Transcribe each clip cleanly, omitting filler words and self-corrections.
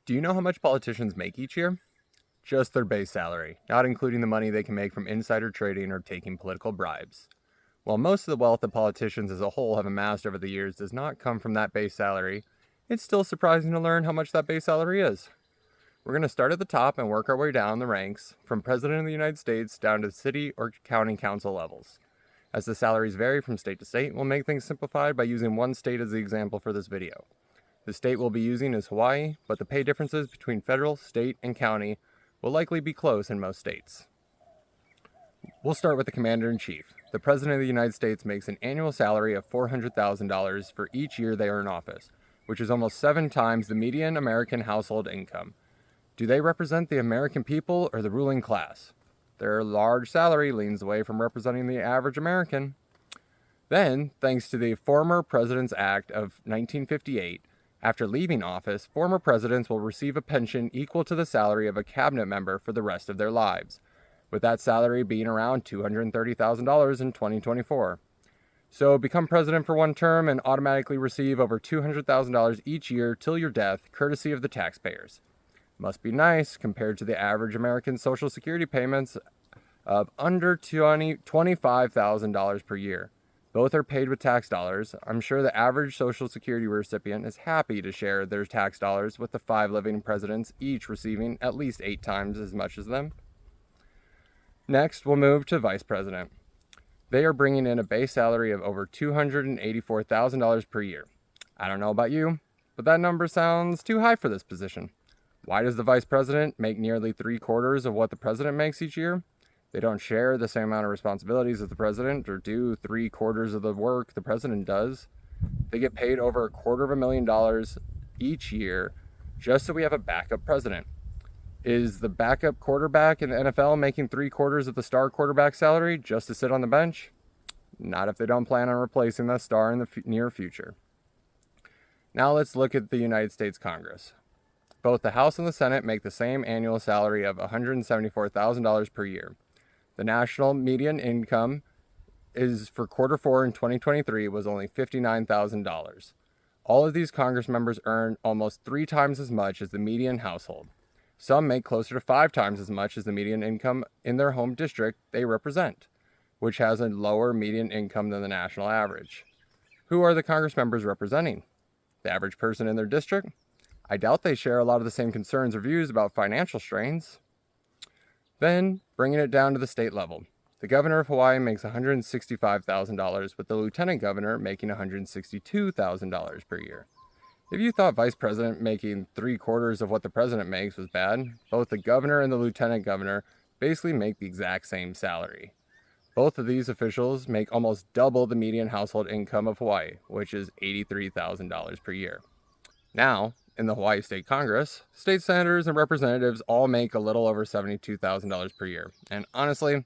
Do you know how much politicians make each year? Just their base salary, not including the money they can make from insider trading or taking political bribes. While most of the wealth that politicians as a whole have amassed over the years does not come from that base salary, it's still surprising to learn how much that base salary is. We're going to start at the top and work our way down the ranks, from President of the United States down to city or county council levels. As the salaries vary from state to state, we'll make things simplified by using one state as the example for this video. The state we'll be using is Hawaii, but the pay differences between federal, state, and county will likely be close in most states. We'll start with the Commander-in-Chief. The President of the United States makes an annual salary of $400,000 for each year they are in office, which is almost 7 times the median American household income. Do they represent the American people or the ruling class? Their large salary leans away from representing the average American. Then, thanks to the Former President's Act of 1958, after leaving office, former presidents will receive a pension equal to the salary of a cabinet member for the rest of their lives, with that salary being around $230,000 in 2024. So become president for one term and automatically receive over $200,000 each year till your death, courtesy of the taxpayers. Must be nice compared to the average American Social Security payments of under $25,000 per year. Both are paid with tax dollars. I'm sure the average Social Security recipient is happy to share their tax dollars with the 5 living presidents, each receiving at least 8 times as much as them. Next, we'll move to Vice President. They are bringing in a base salary of over $284,000 per year. I don't know about you, but that number sounds too high for this position. Why does the Vice President make nearly 3/4 of what the President makes each year? They don't share the same amount of responsibilities as the president or do 3/4 of the work the president does. They get paid over $250,000 each year just so we have a backup president. Is the backup quarterback in the NFL making 3/4 of the star quarterback salary just to sit on the bench? Not if they don't plan on replacing the star in the near future. Now let's look at the United States Congress. Both the House and the Senate make the same annual salary of $174,000 per year. The national median income is for quarter 4 in 2023 was only $59,000. All of these Congress members earn almost 3 times as much as the median household. Some make closer to 5 times as much as the median income in their home district they represent, which has a lower median income than the national average. Who are the Congress members representing? The average person in their district? I doubt they share a lot of the same concerns or views about financial strains. Then, bringing it down to the state level. The governor of Hawaii makes $165,000, with the lieutenant governor making $162,000 per year. If you thought vice president making 3/4 of what the president makes was bad, both the governor and the lieutenant governor basically make the exact same salary. Both of these officials make almost double the median household income of Hawaii, which is $83,000 per year. Now, in the Hawaii State Congress, state senators and representatives all make a little over $72,000 per year. And honestly,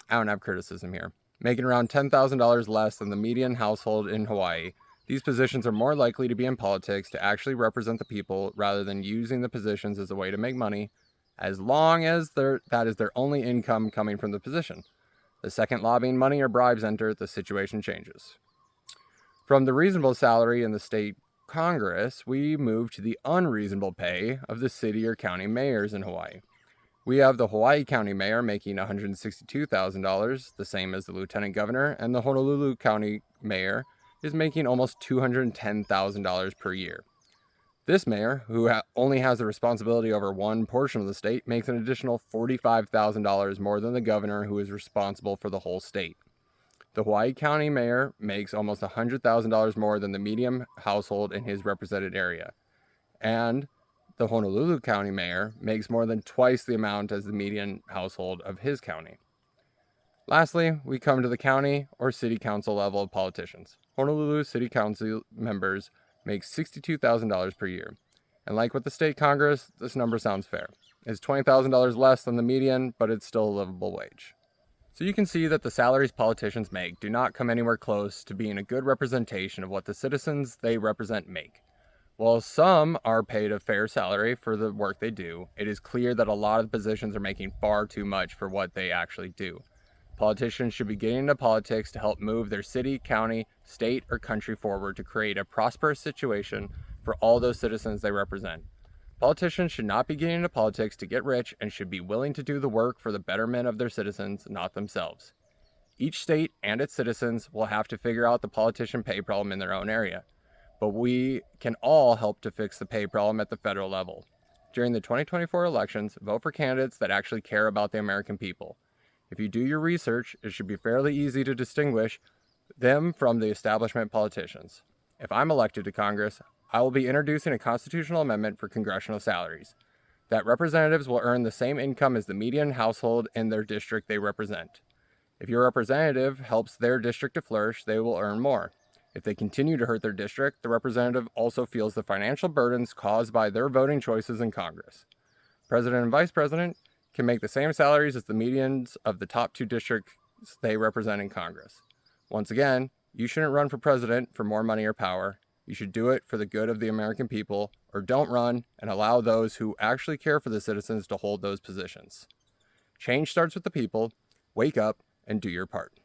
I don't have criticism here. Making around $10,000 less than the median household in Hawaii, these positions are more likely to be in politics to actually represent the people rather than using the positions as a way to make money, as long as that is their only income coming from the position. The second lobbying money or bribes enter, the situation changes. From the reasonable salary in the state Congress, we move to the unreasonable pay of the city or county mayors in Hawaii. We have the Hawaii County Mayor making $162,000, the same as the Lieutenant Governor, and the Honolulu County Mayor is making almost $210,000 per year. This mayor, who only has the responsibility over one portion of the state, makes an additional $45,000 more than the governor, who is responsible for the whole state. The Hawaii County Mayor makes almost $100,000 more than the median household in his represented area. And the Honolulu County Mayor makes more than twice the amount as the median household of his county. Lastly, we come to the county or city council level of politicians. Honolulu City Council members make $62,000 per year. And like with the state Congress, this number sounds fair. It's $20,000 less than the median, but it's still a livable wage. So you can see that the salaries politicians make do not come anywhere close to being a good representation of what the citizens they represent make. While some are paid a fair salary for the work they do, it is clear that a lot of the positions are making far too much for what they actually do. Politicians should be getting into politics to help move their city, county, state, or country forward to create a prosperous situation for all those citizens they represent. Politicians should not be getting into politics to get rich and should be willing to do the work for the betterment of their citizens, not themselves. Each state and its citizens will have to figure out the politician pay problem in their own area, but we can all help to fix the pay problem at the federal level. During the 2024 elections, vote for candidates that actually care about the American people. If you do your research, it should be fairly easy to distinguish them from the establishment politicians. If I'm elected to Congress, I will be introducing a constitutional amendment for congressional salaries, that representatives will earn the same income as the median household in their district they represent. If your representative helps their district to flourish, they will earn more. If they continue to hurt their district, the representative also feels the financial burdens caused by their voting choices in Congress. President and vice president can make the same salaries as the medians of the top two districts they represent in Congress. Once again, you shouldn't run for president for more money or power. You should do it for the good of the American people, or don't run and allow those who actually care for the citizens to hold those positions. Change starts with the people. Wake up and do your part.